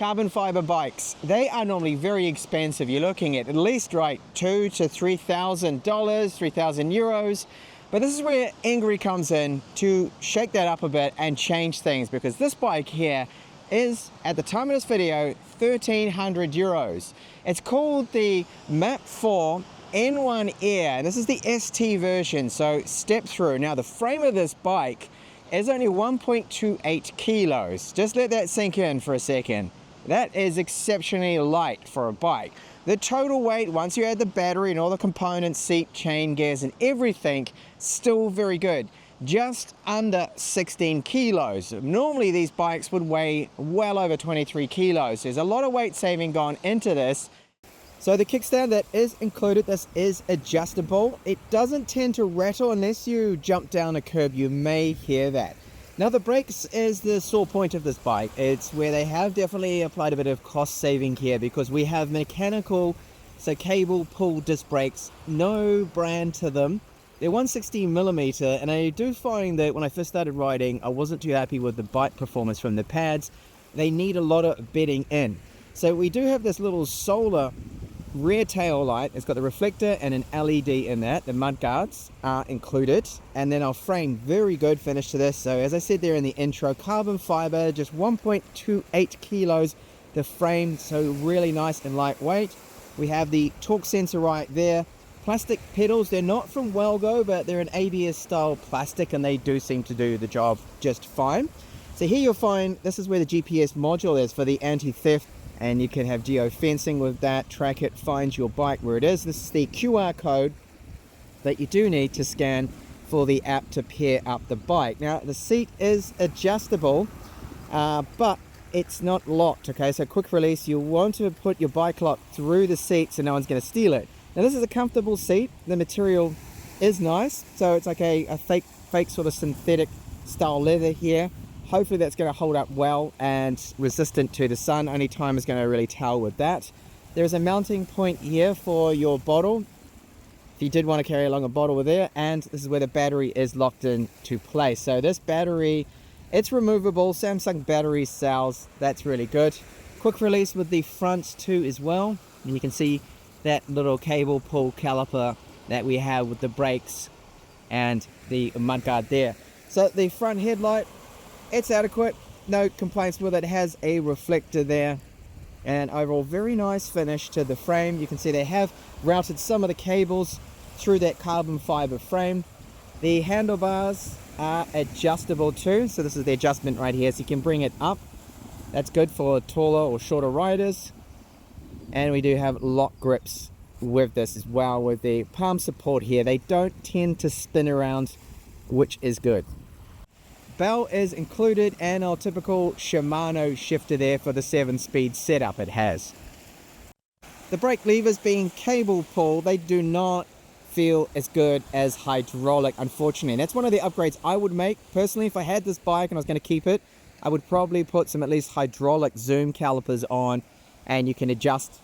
carbon fiber bikes, they are normally very expensive. You're looking at least right $2,000 to $3,000, 3,000 euros. But this is where Engri comes in to shake that up a bit and change things, because this bike here is, at the time of this video, 1,300 euros. It's called the MAP 4 N1 Air, and this is the ST version, so step through. Now the frame of this bike is only 1.28 kilos. Just let that sink in for a second. That is exceptionally light for a bike. The total weight, once you add the battery and all the components, seat, chain, gears and everything, still very good. Just under 16 kilos. Normally these bikes would weigh well over 23 kilos. There's a lot of weight saving gone into this. So the kickstand that is included, this is adjustable. It doesn't tend to rattle unless you jump down a curb, you may hear that. Now the brakes is the sore point of this bike. It's where they have definitely applied a bit of cost saving here, because we have mechanical, so cable pull disc brakes, no brand to them. They're 160mm, and I do find that when I first started riding, I wasn't too happy with the bike performance from the pads. They need a lot of bedding in. So we do have this little solar rear tail light. It's got the reflector and an LED in that. The mud guards are included, and then our frame, very good finish to this. So as I said there in the intro, carbon fiber, just 1.28 kilos the frame, so really nice and lightweight. We have the torque sensor right there. Plastic pedals, they're not from Welgo, but they're an ABS style plastic, and they do seem to do the job just fine. So here you'll find, this is where the GPS module is for the anti-theft, and you can have geo-fencing with that, track it, find your bike where it is. This is the QR code that you do need to scan for the app to pair up the bike. Now the seat is adjustable, but it's not locked, okay? So quick release, you want to put your bike lock through the seat so no one's going to steal it. Now this is a comfortable seat, the material is nice, so it's like a fake sort of synthetic style leather here. Hopefully that's going to hold up well and resistant to the sun. Only time is going to really tell with that. There's a mounting point here for your bottle, if you did want to carry along a bottle with there, and this is where the battery is locked into place. So this battery, it's removable, Samsung battery cells, that's really good. Quick release with the front too as well, and you can see that little cable pull caliper that we have with the brakes and the mudguard there. So the front headlight, it's adequate, no complaints with it. It has a reflector there, and overall very nice finish to the frame. You can see they have routed some of the cables through that carbon fiber frame. The handlebars are adjustable too, so this is the adjustment right here, so you can bring it up. That's good for taller or shorter riders. And we do have lock grips with this as well, with the palm support here. They don't tend to spin around, which is good. Bell is included, and our typical Shimano shifter there for the 7-speed setup it has. The brake levers being cable pull, they do not feel as good as hydraulic, unfortunately. And that's one of the upgrades I would make personally. If I had this bike and I was going to keep it, I would probably put some at least hydraulic zoom calipers on, and you can adjust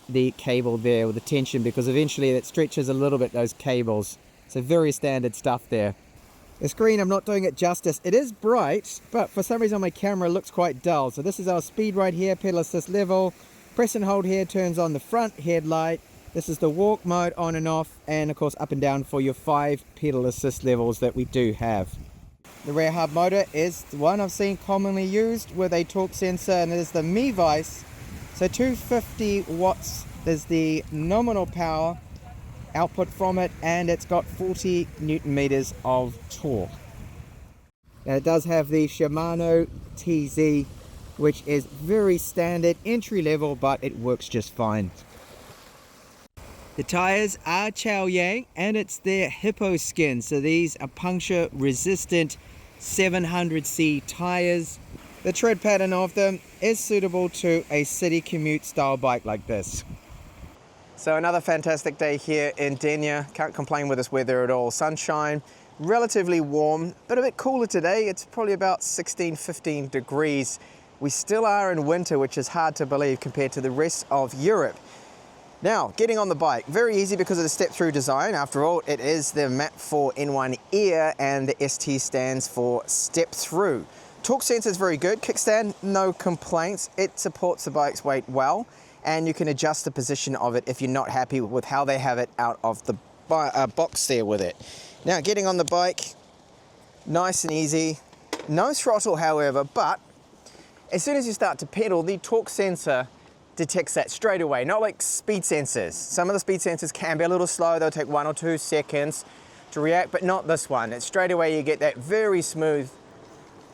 the cable there with the tension, because eventually it stretches a little bit, those cables. So very standard stuff there. The screen, I'm not doing it justice. It is bright, but for some reason on my camera it looks quite dull. So this is our speed right here, pedal assist level. Press and hold here turns on the front headlight. This is the walk mode, on and off, and of course up and down for your 5 pedal assist levels that we do have. The rear hub motor is the one I've seen commonly used with a torque sensor, and it is the Mevice. So 250 watts is the nominal power output from it, and it's got 40 newton meters of torque. Now it does have the Shimano TZ, which is very standard entry level, but it works just fine. The tires are Chaoyang, and it's their Hippo skin, so these are puncture resistant 700C tires. The tread pattern of them is suitable to a city commute style bike like this. So another fantastic day here in Denia. Can't complain with this weather at all. Sunshine, relatively warm, but a bit cooler today. It's probably about 16-15 degrees. We still are in winter, which is hard to believe compared to the rest of Europe. Now, getting on the bike, very easy because of the step-through design. After all, it is the MAP 4 N1 Air, and the ST stands for step through. Torque sensor is very good. Kickstand, no complaints. It supports the bike's weight well, and you can adjust the position of it if you're not happy with how they have it out of the box there with it. Now, getting on the bike, nice and easy. No throttle, however, but as soon as you start to pedal, the torque sensor detects that straight away, not like speed sensors. Some of the speed sensors can be a little slow. They'll take 1 or 2 seconds to react, but not this one. It's straight away you get that very smooth,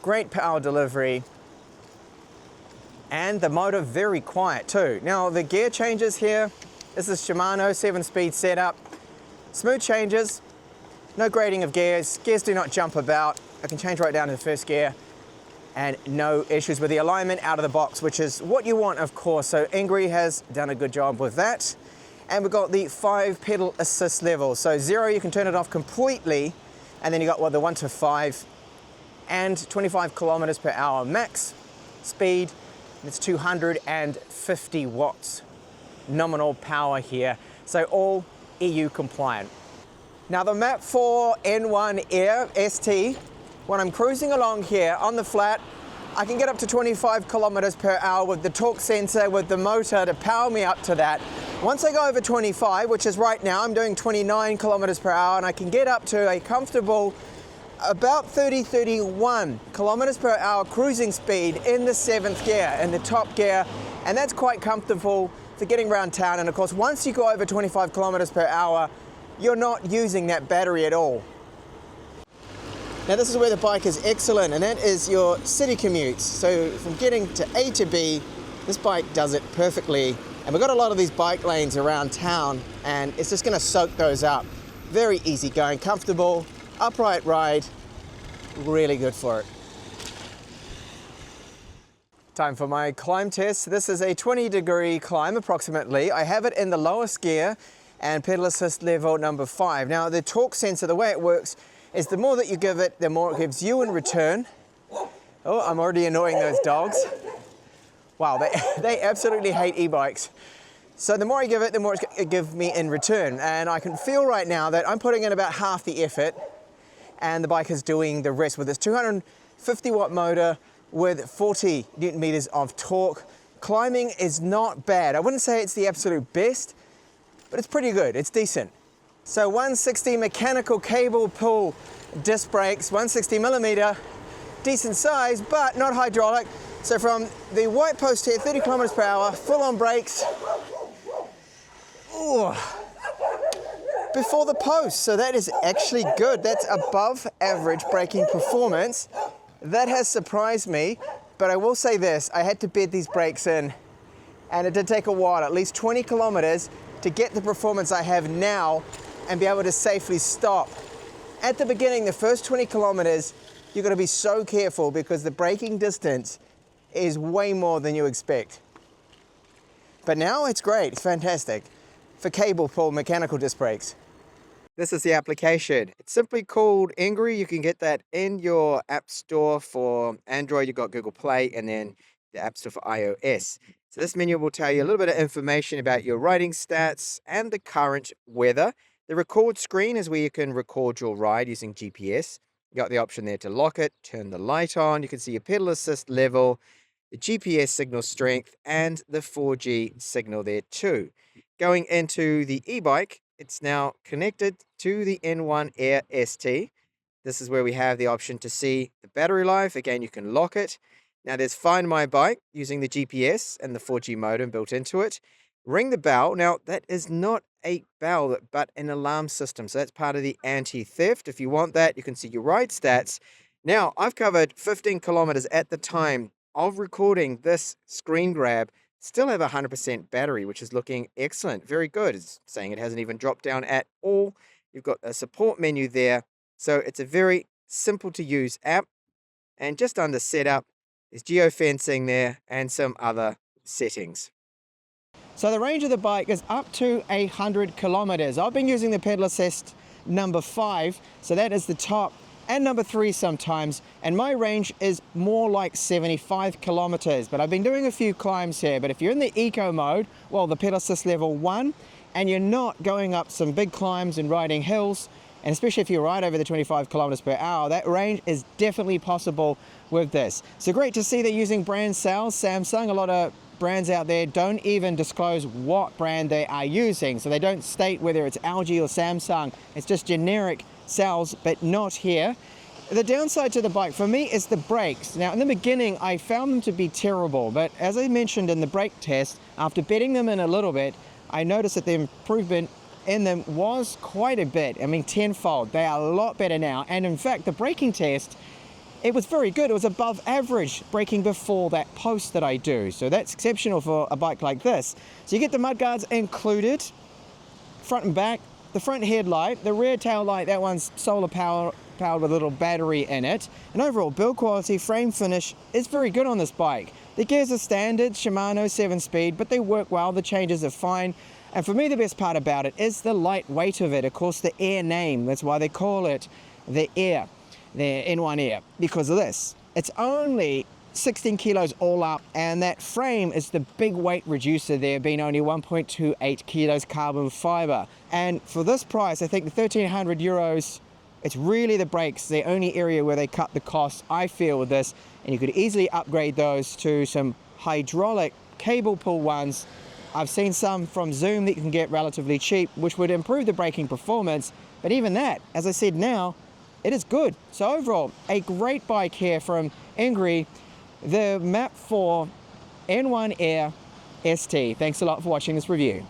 great power delivery, and the motor very quiet too. Now the gear changes here, this is Shimano 7-speed setup. Smooth changes, no grating of gears. Gears do not jump about. I can change right down to the first gear and no issues with the alignment out of the box, which is what you want, of course. So Engri has done a good job with that. And we've got the 5 pedal assist level. So 0, you can turn it off completely. And then you got the 1 to 5 and 25 kilometers per hour max speed. It's 250 watts nominal power here. So all EU compliant. Now the Map 4 N1 Air ST, when I'm cruising along here on the flat, I can get up to 25 kilometers per hour with the torque sensor, with the motor to power me up to that. Once I go over 25, which is right now, I'm doing 29 kilometers per hour, and I can get up to a comfortable about 31 kilometers per hour cruising speed in the 7th gear, in the top gear, and that's quite comfortable for getting around town. And of course, once you go over 25 kilometers per hour, you're not using that battery at all. Now this is where the bike is excellent, and that is your city commutes. So from getting to A to B, this bike does it perfectly. And we've got a lot of these bike lanes around town, and it's just gonna soak those up. Very easy going, comfortable, upright ride, really good for it. Time for my climb test. This is a 20-degree climb approximately. I have it in the lowest gear and pedal assist level number 5. Now the torque sensor, the way it works is the more that you give it, the more it gives you in return. Oh, I'm already annoying those dogs. Wow, they absolutely hate e-bikes. So the more I give it, the more it's going to give me in return. And I can feel right now that I'm putting in about half the effort, and the bike is doing the rest with this 250 watt motor with 40 Newton meters of torque. Climbing is not bad. I wouldn't say it's the absolute best, but it's pretty good, it's decent. So 160 mechanical cable pull disc brakes, 160 millimeter, decent size, but not hydraulic. So from the white post here, 30 kilometers per hour, full on brakes. Ooh. Before the post, so that is actually good. That's above average braking performance. That has surprised me, but I will say this, I had to bed these brakes in, and it did take a while, at least 20 kilometers, to get the performance I have now and be able to safely stop. At the beginning, the first 20 kilometers, you're gonna be so careful because the braking distance is way more than you expect. But now it's great, it's fantastic for cable pull mechanical disc brakes. This is the application. It's simply called Engri. You can get that in your app store for Android. You've got Google Play, and then the app store for iOS. So this menu will tell you a little bit of information about your riding stats and the current weather. The record screen is where you can record your ride using GPS. You got the option there to lock it, turn the light on. You can see your pedal assist level, the GPS signal strength, and the 4G signal there too. Going into the e-bike, it's now connected to the N1 Air ST. This is where we have the option to see the battery life. Again, you can lock it. Now there's Find My Bike using the GPS and the 4G modem built into it. Ring the bell. Now that is not a bell, but an alarm system. So that's part of the anti-theft. If you want that, you can see your ride stats. Now I've covered 15 kilometers at the time of recording this screen grab. Still have 100% battery, which is looking excellent. Very good. It's saying it hasn't even dropped down at all. You've got a support menu there. So it's a very simple to use app. And just under setup, there's geofencing there and some other settings. So the range of the bike is up to 100 kilometers. I've been using the pedal assist number 5, so that is the top, and number 3 sometimes, and my range is more like 75 kilometers. But I've been doing a few climbs here. But if you're in the eco mode, well, the pedal assist level 1, and you're not going up some big climbs and riding hills, And especially if you ride over the 25 kilometers per hour, that range is definitely possible with this. So great to see they're using brand sales. Samsung, a lot of brands out there don't even disclose what brand they are using. So they don't state whether it's LG or Samsung. It's just generic cells, but not here. The downside to the bike for me is the brakes. Now in the beginning, I found them to be terrible, but as I mentioned in the brake test, after bedding them in a little bit, I noticed that the improvement in them was quite a bit. I mean, tenfold. They are a lot better now. And in fact, the braking test, it was very good. It was above average braking before that post that I do. So that's exceptional for a bike like this. So you get the mudguards included, front and back, the front headlight, the rear tail light, that one's solar powered with a little battery in it. And overall build quality, frame finish is very good on this bike. The gears are standard, Shimano 7-speed, but they work well. The changes are fine. And for me, the best part about it is the light weight of it. Of course, the Air name, that's why they call it the Air, the N1 Air, because of this. It's only 16 kilos all up, and that frame is the big weight reducer there, being only 1.28 kilos carbon fiber. And for this price, I think the 1,300 euros, it's really the brakes, the only area where they cut the cost, I feel, with this. And you could easily upgrade those to some hydraulic cable pull ones. I've seen some from Zoom that you can get relatively cheap, which would improve the braking performance. But even that, as I said now, it is good. So overall, a great bike here from Engri, the Map 4 N1 Air ST. Thanks a lot for watching this review.